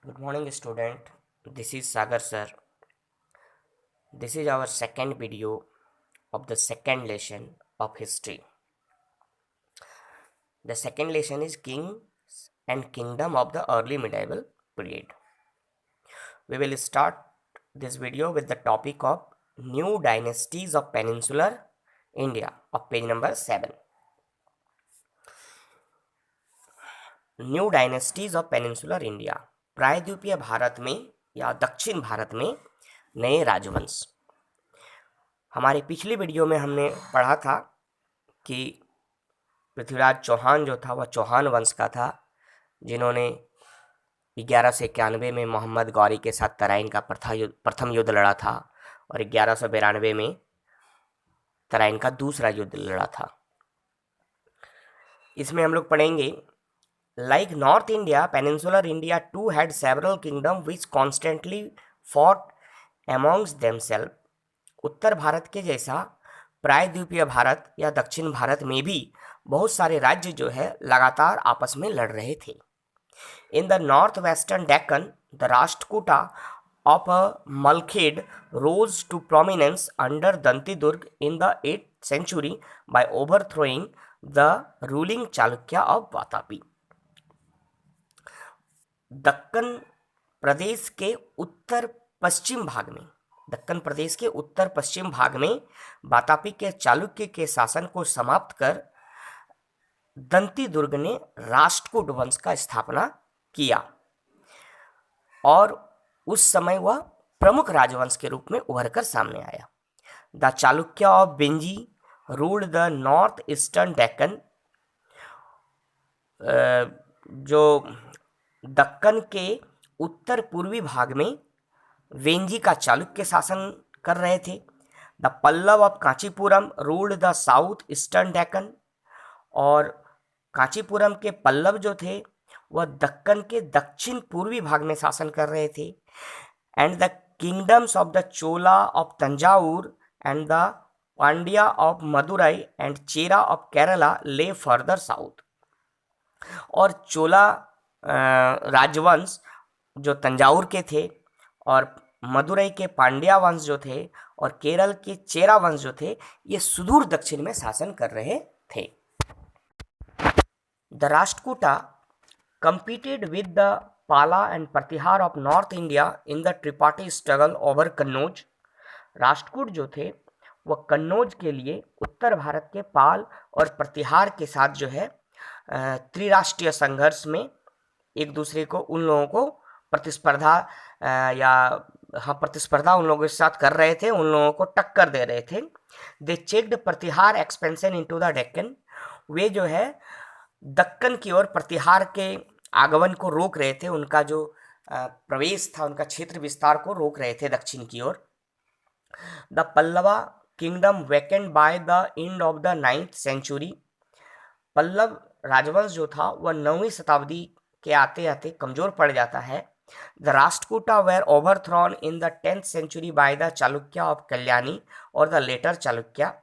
Good morning, student. This is Sagar sir. This is our second video of the second lesson of history. The second lesson is Kings and Kingdom of the Early Medieval Period. We will start this video with the topic of New Dynasties of Peninsular India of page number 7. New dynasties of peninsular India, प्रायद्वीपीय भारत में या दक्षिण भारत में नए राजवंश। हमारी पिछली video में हमने पढ़ा था कि पृथ्वीराज चौहान जो था वह चौहान वंश का था, जिन्होंने 1191 में मोहम्मद गौरी के साथ तराइन का प्रथम युद्ध लड़ा था और 1192 में तराइन का दूसरा युद्ध लड़ा था। इसमें हम लोग पढ़ेंगे Like North India, Peninsular India too had several kingdoms which constantly fought amongst themselves. उत्तर भारत के जैसा प्रायद्वीपीय भारत या दक्षिण भारत में भी बहुत सारे राज्य जो है लगातार आपस में लड़ रहे थे। In the northwestern Deccan, the Rashtrakuta of Malkhed rose to prominence under Dantidurg in the 8th century by overthrowing the ruling Chalukya of Vatapi. Deccan प्रदेश के उत्तर पश्चिम भाग में वातापी के चालुक्य के शासन को समाप्त कर दंती दुर्ग ने राष्ट्रकूट वंश का स्थापना किया और उस समय वह प्रमुख राजवंश के रूप में उभरकर सामने आया। The Chalukya of Benji ruled the north eastern Deccan. जो दक्कन के उत्तर पूर्वी भाग में वेंजी का चालुक्य शासन कर रहे थे। The Pallava of Kanchipuram ruled the south eastern Deccan. और कांचीपुरम के पल्लव जो थे वह दक्कन के दक्षिण पूर्वी भाग में शासन कर रहे थे। And the kingdoms of the Chola of Thanjavur and the Pandya of Madurai and Chera of Kerala ले फर्दर साउथ। और चोला राजवंश जो तंजावुर के थे और मदुरई के पांड्या वंश जो थे और केरल के चेरा वंश जो थे, ये सुदूर दक्षिण में शासन कर रहे थे। The Rashtrakuta competed with the Pala and Pratihar of North India in the tripartite struggle over Kannauj. Rashtrakuta जो थे वह कन्नौज के लिए उत्तर भारत के पाल और प्रतिहार के साथ जो है त्रिराष्ट्रीय संघर्ष में एक दूसरे को उन लोगों को प्रतिस्पर्धा उन लोगों के साथ कर रहे थे, उन लोगों को टक्कर दे रहे थे। They checked Pratihara expansion into the Deccan. वे जो है दक्कन की ओर प्रतिहार के आगमन को रोक रहे थे, उनका जो प्रवेश था, उनका क्षेत्र विस्तार को रोक रहे थे दक्षिण की ओर। The Pallava kingdom weakened by the end of the 9th century. Pallava राजवंश जो था वह 9वीं शताब्दी के आते आते कमजोर पड़ जाता है। The Rashtrakuta were overthrown in the 10th century by the Chalukya of Kalyani और द लेटर चालुक्या।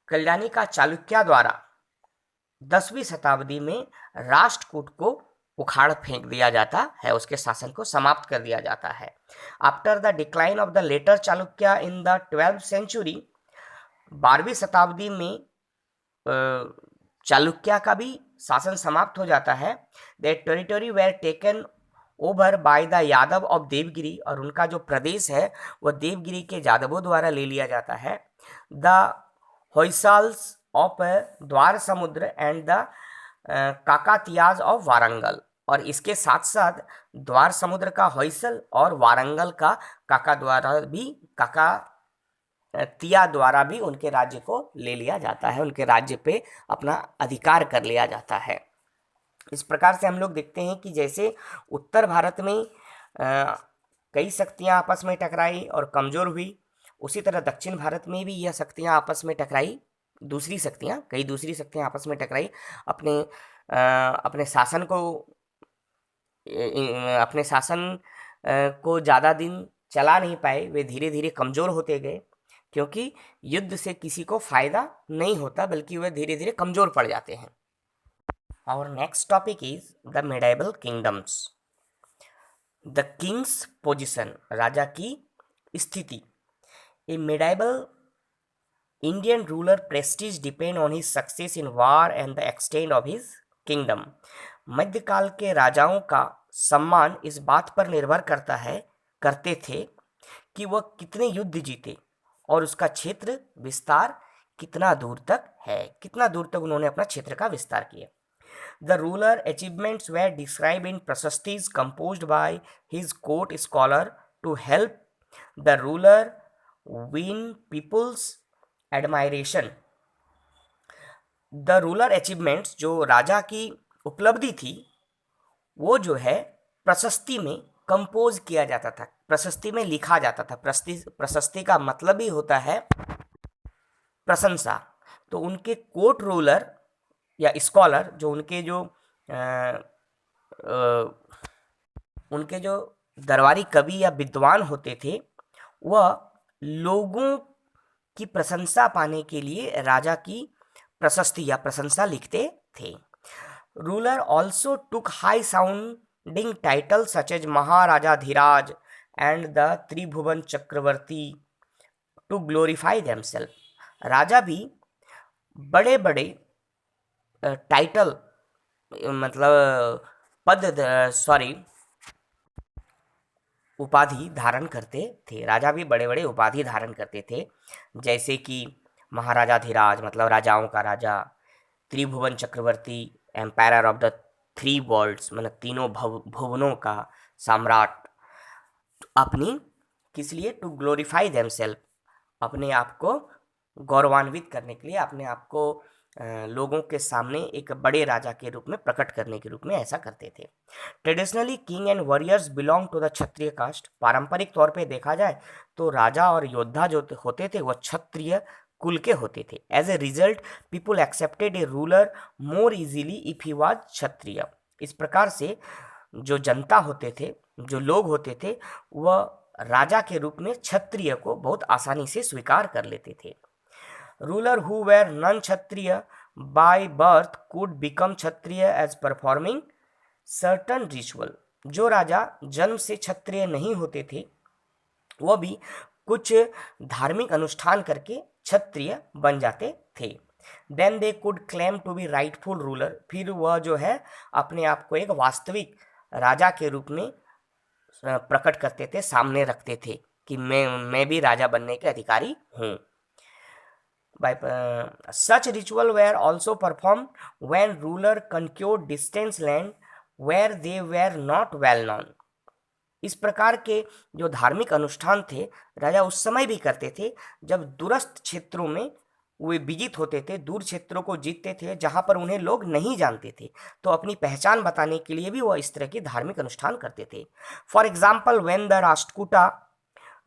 कल्याणी का चालुक्या द्वारा 10वीं शताब्दी में राष्ट्रकूट को उखाड़ फेंक दिया जाता है, उसके शासन को समाप्त कर दिया जाता है। After the decline of the later Chalukya in the 12th century, 12वीं शताब्दी में चालुक्या का भी शासन समाप्त हो जाता है। The territory were taken over by the Yadava of Devagiri. और उनका जो प्रदेश है वह देवगिरी के यादवों द्वारा ले लिया जाता है। द होयसाल्स ऑफ द्वार समुद्र एंड द काकातियाज ऑफ वारंगल। और इसके साथ साथ द्वार समुद्र का होयसल और वारंगल का काकातिया द्वारा भी उनके राज्य को ले लिया जाता है, उनके राज्य पे अपना अधिकार कर लिया जाता है। इस प्रकार से हम लोग देखते हैं कि जैसे उत्तर भारत में कई शक्तियां आपस में टकराई और कमजोर हुई, उसी तरह दक्षिण भारत में भी यह शक्तियां आपस में टकराई, कई दूसरी शक्तियां आपस में टकराई, अपने शासन को ज़्यादा दिन चला नहीं पाए, वे धीरे धीरे कमज़ोर होते गए, क्योंकि युद्ध से किसी को फ़ायदा नहीं होता बल्कि वे धीरे धीरे कमज़ोर पड़ जाते हैं। Our next topic is the medieval kingdoms. The kings position, राजा की स्थिति। ए medieval Indian ruler prestige depend on his success in war and the extent of his kingdom। मध्यकाल के राजाओं का सम्मान इस बात पर निर्भर करते थे कि वह कितने युद्ध जीते और उसका क्षेत्र विस्तार कितना दूर तक है, कितना दूर तक उन्होंने अपना क्षेत्र का विस्तार किया। The ruler achievements were described in Prasastis composed by his court scholar to help the ruler win people's admiration। The ruler achievements, जो राजा की उपलब्धि थी, वो जो है प्रशस्ति में कंपोज किया जाता था, प्रशस्ति में लिखा जाता था। प्रशस्ति का मतलब ही होता है प्रशंसा। तो उनके कोर्ट रूलर या स्कॉलर, जो उनके जो दरबारी कवि या विद्वान होते थे, वह लोगों की प्रशंसा पाने के लिए राजा की प्रशस्ति या प्रशंसा लिखते थे। Ruler also took high sounding title such as Maharajadhiraj and the Tribhuvan Chakravarti to glorify themselves. राजा भी बड़े बड़े टाइटल, मतलब उपाधि धारण करते थे। राजा भी बड़े बड़े उपाधि धारण करते थे, जैसे कि महाराजाधिराज मतलब राजाओं का राजा, Tribhuvan Chakravarti empire of the three worlds मतलब तीनों भुवनों का सम्राट। अपनी किस लिए? टू ग्लोरीफाई देमसेल्फ, अपने आप को गौरवान्वित करने के लिए, अपने आप को लोगों के सामने एक बड़े राजा के रूप में प्रकट करने के रूप में ऐसा करते थे। Traditionally king and warriors belong to the Kshatriya caste. पारंपरिक तौर पे देखा जाए तो राजा और योद्धा जो होते थे वह क्षत्रिय कुल के होते थे। As a result people accepted a ruler more easily if he was Kshatriya. इस प्रकार से जो जनता होते थे, जो लोग होते थे, वह राजा के रूप में क्षत्रिय को बहुत आसानी से स्वीकार कर लेते थे। Ruler who were non Kshatriya by birth could become Kshatriya as performing certain ritual. जो राजा जन्म से क्षत्रिय नहीं होते थे, वह भी कुछ धार्मिक अनुष्ठान करके क्षत्रिय बन जाते थे। Then they could claim to be rightful ruler. फिर वह जो है अपने आप को एक वास्तविक राजा के रूप में प्रकट करते थे, सामने रखते थे कि मैं भी राजा बनने के अधिकारी हूँ। By such ritual were also performed when ruler conquered distant land where they were not well known। इस प्रकार के जो धार्मिक अनुष्ठान थे राजा उस समय भी करते थे जब दूरस्थ क्षेत्रों में वे विजित होते थे, दूर क्षेत्रों को जीतते थे जहां पर उन्हें लोग नहीं जानते थे, तो अपनी पहचान बताने के लिए भी वह इस तरह के धार्मिक अनुष्ठान करते थे। For example when the Rashtrakuta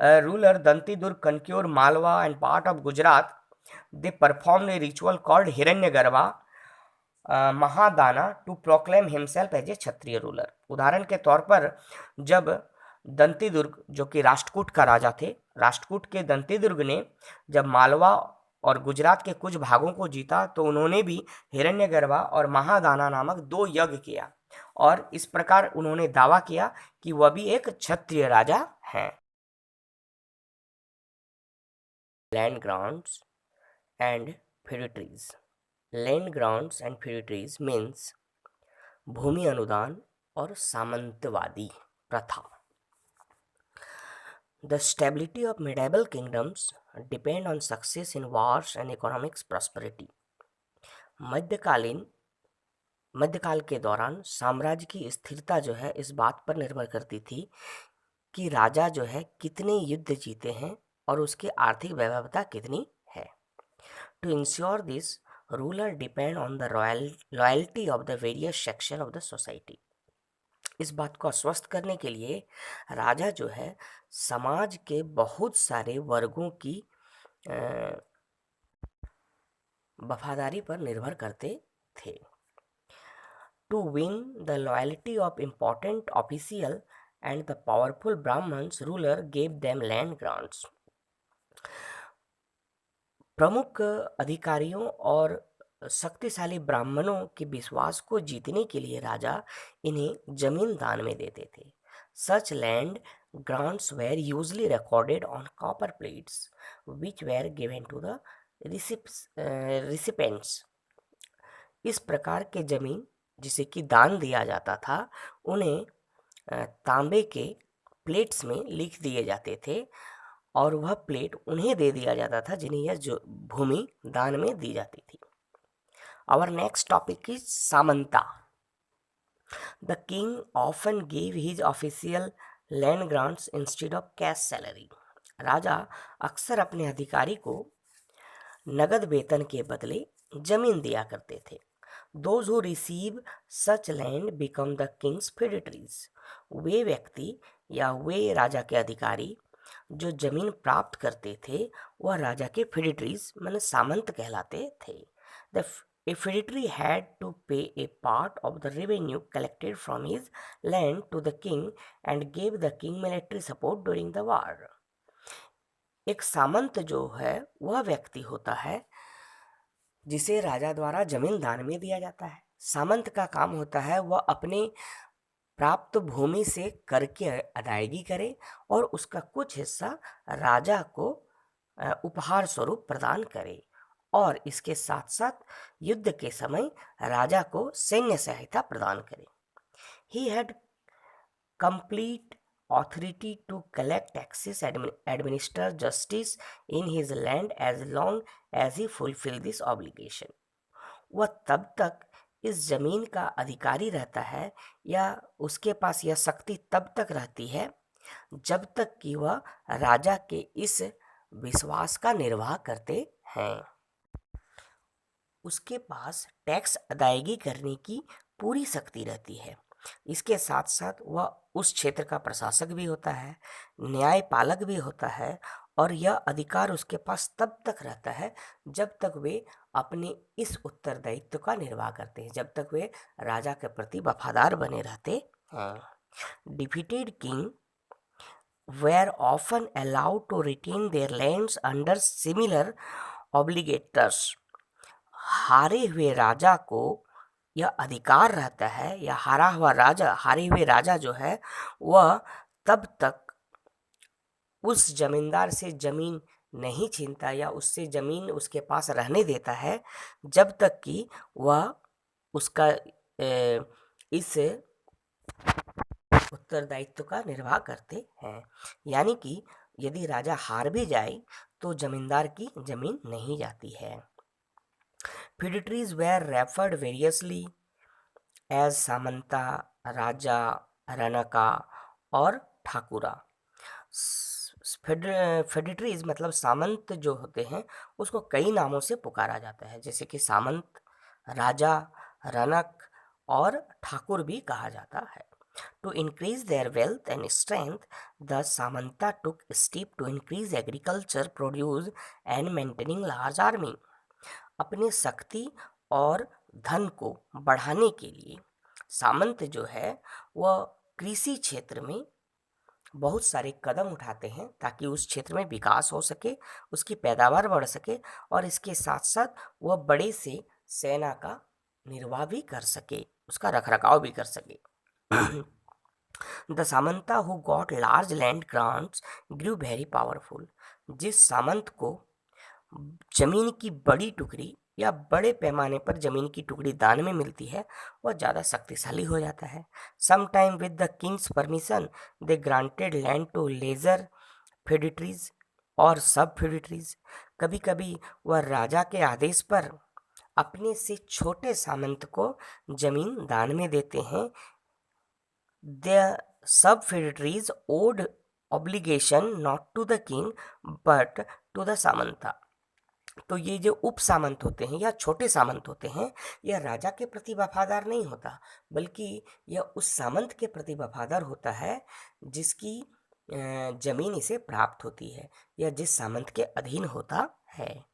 ruler Dantidurga conquer Malwa and part of Gujarat, they performed a ritual called हिरण्यगर्भा महादाना to proclaim himself as a Kshatriya ruler. उदाहरण के तौर पर जब दंतीदुर्ग, जो कि राष्ट्रकूट का राजा थे, राष्ट्रकूट के दंतीदुर्ग ने जब मालवा और गुजरात के कुछ भागों को जीता तो उन्होंने भी हिरण्यगर्भा और महादाना नामक 2 यज्ञ किया और इस प्रकार उन्होंने दावा किया कि वह भी एक क्षत्रिय राजा हैं। Land grants and feudatories। Land grants and feudatories means भूमि अनुदान और सामंतवादी प्रथा। The stability of medieval kingdoms depend on success in wars and economic prosperity। मध्यकाल के दौरान साम्राज्य की स्थिरता जो है इस बात पर निर्भर करती थी कि राजा जो है कितने युद्ध जीते हैं और उसकी आर्थिक वैभवता कितनी है। To ensure this, ruler depend on the loyalty of the various section of the society। इस बात को आश्वस्त करने के लिए राजा जो है समाज के बहुत सारे वर्गों की वफादारी पर निर्भर करते थे। To win the loyalty of important official and the powerful Brahmins, ruler gave them land grants। प्रमुख अधिकारियों और शक्तिशाली ब्राह्मणों के विश्वास को जीतने के लिए राजा इन्हें जमीन दान में देते थे। Such land grants were usually recorded on copper plates, which were given to the recipients. इस प्रकार के जमीन जिसे कि दान दिया जाता था, उन्हें तांबे के प्लेट्स में लिख दिए जाते थे और वह प्लेट उन्हें दे दिया जाता था जिन्हें यह जो भूमि दान में दी जाती थी. Our next topic is Samanta. The king often gave his official land grants instead of cash salary. राजा अक्सर अपने अधिकारी को नगद वेतन के बदले जमीन दिया करते थे. Those who receive such land become the king's feudatories. वे व्यक्ति या वे राजा के अधिकारी जो जमीन प्राप्त करते थे वह राजा के feudatories माने सामंत कहलाते थे. A feudatory had to pay a part of the revenue collected from his land to the king and gave the king military support during the war. एक सामंत जो है वह व्यक्ति होता है जिसे राजा द्वारा जमीन दान में दिया जाता है. सामंत का काम होता है वह अपने प्राप्त भूमि से कर की अदायगी करे और उसका कुछ हिस्सा राजा को उपहार स्वरूप प्रदान करे और इसके साथ साथ युद्ध के समय राजा को सैन्य सहायता प्रदान करे. He had complete authority to collect taxes, administer justice in his land as long as he fulfill this obligation. वह तब तक इस जमीन का अधिकारी रहता है या उसके पास यह शक्ति तब तक रहती है जब तक कि वह राजा के इस विश्वास का निर्वाह करते हैं. उसके पास टैक्स अदायगी करने की पूरी शक्ति रहती है. इसके साथ साथ वह उस क्षेत्र का प्रशासक भी होता है, न्यायपालक भी होता है और यह अधिकार उसके पास तब तक रहता है जब तक वे अपने इस उत्तरदायित्व का निर्वाह करते हैं, जब तक वे राजा के प्रति वफादार बने रहते हैं. Defeated king were often allowed to retain their lands under similar obligators. हारे हुए राजा को यह अधिकार रहता है या हारे हुए राजा जो है वह तब तक उस जमींदार से जमीन नहीं छीनता या उससे जमीन उसके पास रहने देता है जब तक कि वह उसका इस उत्तरदायित्व का निर्वाह करते हैं. यानी कि यदि राजा हार भी जाए तो जमींदार की जमीन नहीं जाती है. Feudatories were referred variously as Samanta, राजा, रनका और ठाकुरा. फेडिटरीज मतलब सामंत जो होते हैं उसको कई नामों से पुकारा जाता है, जैसे कि सामंत, राजा, रनक और ठाकुर भी कहा जाता है. To increase their wealth and strength, the Samanta took steps to increase agriculture produce and maintaining large army. अपने शक्ति और धन को बढ़ाने के लिए सामंत जो है वह कृषि क्षेत्र में बहुत सारे कदम उठाते हैं ताकि उस क्षेत्र में विकास हो सके, उसकी पैदावार बढ़ सके और इसके साथ साथ वह बड़े से सेना का निर्वाह भी कर सके, उसका रखरखाव भी कर सके. The Samanta who got large land grants grew very powerful. जिस सामंत को जमीन की बड़ी टुकड़ी या बड़े पैमाने पर जमीन की टुकड़ी दान में मिलती है वह ज़्यादा शक्तिशाली हो जाता है. Sometime with the king's permission they granted land to lesser feudatories और सब feudatories. कभी कभी वह राजा के आदेश पर अपने से छोटे सामंत को जमीन दान में देते हैं. The sub-feudatories owed obligation not to the king but to the samanta. तो ये जो उप सामंत होते हैं या छोटे सामंत होते हैं यह राजा के प्रति वफादार नहीं होता बल्कि यह उस सामंत के प्रति वफादार होता है जिसकी जमीन इसे प्राप्त होती है या जिस सामंत के अधीन होता है.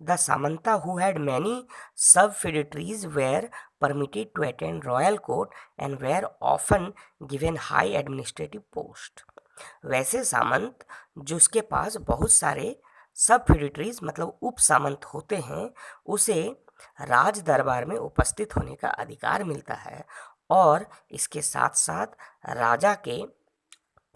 The Samanta who had many sub-feudatories were permitted to attend royal court and were often given high administrative post. वैसे सामंत जिसके पास बहुत सारे सब feudatories मतलब उप सामंत होते हैं उसे राज दरबार में उपस्थित होने का अधिकार मिलता है और इसके साथ साथ राजा के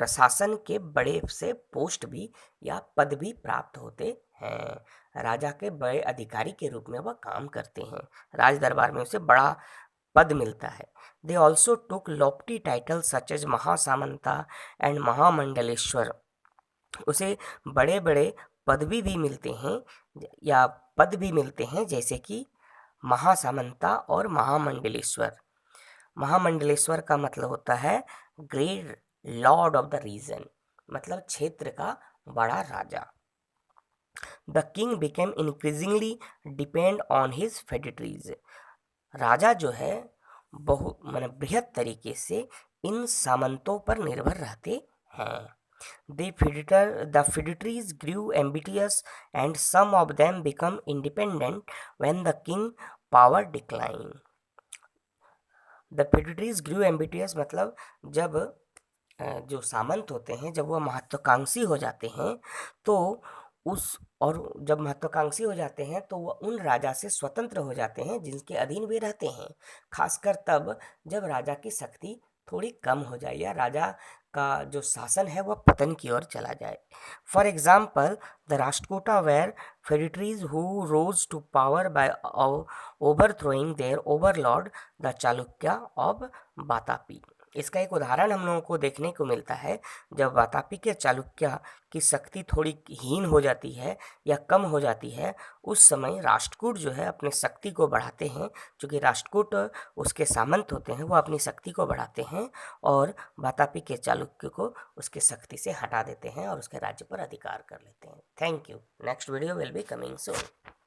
प्रशासन के बड़े से पोस्ट भी या पद भी प्राप्त होते हैं। राजा के बड़े अधिकारी के रूप में वह काम करते हैं, राज दरबार में उसे बड़ा पद मिलता है। They also took lofty title such as Mahasamanta and Mahamandaleshwar. उसे बड़े बड़े पदवी भी मिलते हैं या पद भी मिलते हैं, जैसे कि महासामंता और महामंडलेश्वर। महामंडलेश्वर का मतलब होता है great lord of the region, मतलब क्षेत्र का बड़ा राजा। The king became increasingly depend on his feudatories. राजा जो है बहु माने बृहद तरीके से इन सामंतों पर निर्भर रहते हैं। The feudatories grew ambitious and some of them become independent when the king power declined. The feudatories grew ambitious मतलब जब जो सामंत होते हैं जब वह महत्वाकांक्षी हो जाते हैं तो जब महत्वाकांक्षी हो जाते हैं तो वह उन राजा से स्वतंत्र हो जाते हैं जिनके अधीन वे रहते हैं, खासकर तब जब राजा की शक्ति थोड़ी कम हो जाए या राजा का जो शासन है वह पतन की ओर चला जाए। For example the Rashtrakuta were feudatories who rose to power by overthrowing their overlord the Chalukya of Vatapi. इसका एक उदाहरण हम लोगों को देखने को मिलता है जब वातापी के चालुक्य की शक्ति थोड़ी हीन हो जाती है या कम हो जाती है, उस समय राष्ट्रकूट जो है अपनी शक्ति को बढ़ाते हैं। चूँकि राष्ट्रकूट उसके सामंत होते हैं, वो अपनी शक्ति को बढ़ाते हैं और वातापी के चालुक्य को उसके शक्ति से हटा देते हैं और उसके राज्य पर अधिकार कर लेते हैं। Thank you. Next video will be coming soon.